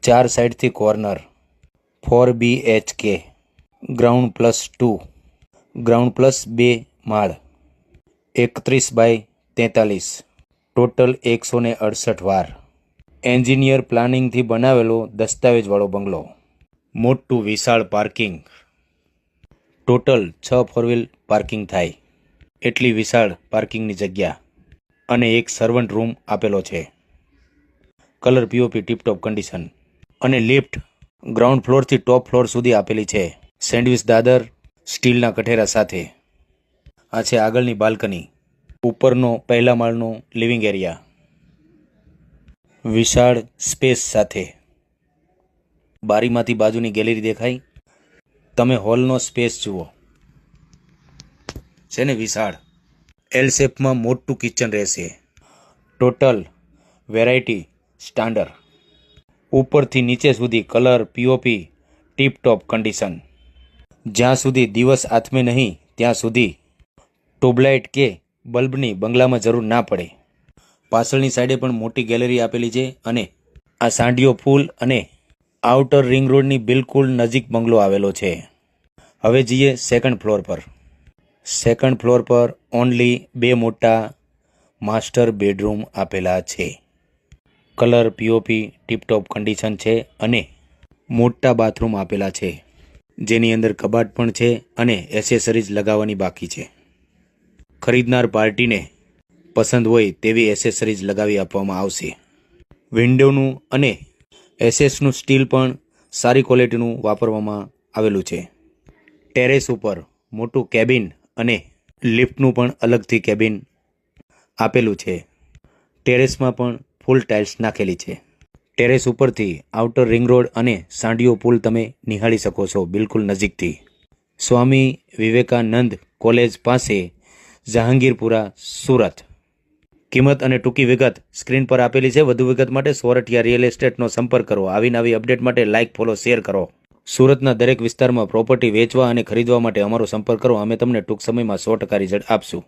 4 સાઈડથી corner, 4 BHK, ground +2, ground +2 માળ, 31/43, total 168 વાર. એન્જિનિયર પ્લાનિંગથી બનાવેલો દસ્તાવેજવાળો બંગલો. મોટું વિશાળ પાર્કિંગ, ટોટલ 6 4 વ્હીલ પાર્કિંગ થાય એટલી વિશાળ પાર્કિંગની જગ્યા અને એક સર્વન્ટ રૂમ આપેલો છે. કલર POP ટીપટોપ કન્ડિશન અને લિફ્ટ ગ્રાઉન્ડ ફ્લોરથી ટોપ ફ્લોર સુધી આપેલી છે. સેન્ડવિચ દાદર સ્ટીલના કઠેરા સાથે. આ છે આગળની બાલ્કની, ઉપરનો પહેલા માળનો લિવિંગ એરિયા વિશાળ સ્પેસ સાથે. બારીમાંથી બાજુની ગેલેરી દેખાય. તમે હોલનો સ્પેસ જુઓ, છે ને વિશાળ. એલ શેપમાં મોટું કિચન રહેશે. Total variety standard. ઉપરથી નીચે સુધી કલર POP ટીપટોપ કન્ડિશન. જ્યાં સુધી દિવસ આથમે નહીં ત્યાં સુધી ટ્યુબલાઇટ કે બલ્બની બંગલામાં જરૂર ના પડે. પાછળની સાઈડે પણ મોટી ગેલેરી આપેલી છે અને આ સાંઢિયો પુલ અને આઉટર રિંગ રોડની બિલકુલ નજીક બંગલો આવેલો છે. હવે જઈએ સેકન્ડ ફ્લોર પર. સેકન્ડ ફ્લોર પર ઓનલી 2 મોટા માસ્ટર બેડરૂમ આપેલા છે. કલર POP ટીપટોપ કન્ડિશન છે અને મોટા બાથરૂમ આપેલા છે, જેની અંદર કબાટ પણ છે અને એસેસરીઝ લગાવવાની બાકી છે. ખરીદનાર પાર્ટીને પસંદ હોય તેવી એસેસરીઝ લગાવી આપવામાં આવશે. વિન્ડોનું અને એસેસનું સ્ટીલ પણ સારી ક્વોલિટીનું વાપરવામાં આવેલું છે. ટેરેસ ઉપર મોટું કેબિન અને લિફ્ટનું પણ અલગથી કેબિન આપેલું છે. ટેરેસમાં પણ ફૂલ ટાઇલ્સ નાખેલી છે. ટેરેસ ઉપરથી આઉટર રિંગ રોડ અને સાંઢિયો પુલ તમે નિહાળી શકો છો બિલકુલ નજીકથી. સ્વામી વિવેકાનંદ કોલેજ પાસે, જહાંગીરપુરા, સુરત. કિંમત અને ટૂંકી વિગત સ્ક્રીન પર આપેલી છે. વધુ વિગત માટે સોરઠિયા રિયલ એસ્ટેટનો સંપર્ક કરો. આવી નવી અપડેટ માટે લાઇક, ફોલો, શેર કરો. સુરતના દરેક વિસ્તારમાં પ્રોપર્ટી વેચવા અને ખરીદવા માટે અમારો સંપર્ક કરો. અમે તમને ટૂંક સમયમાં 100% રિઝલ્ટ આપશું.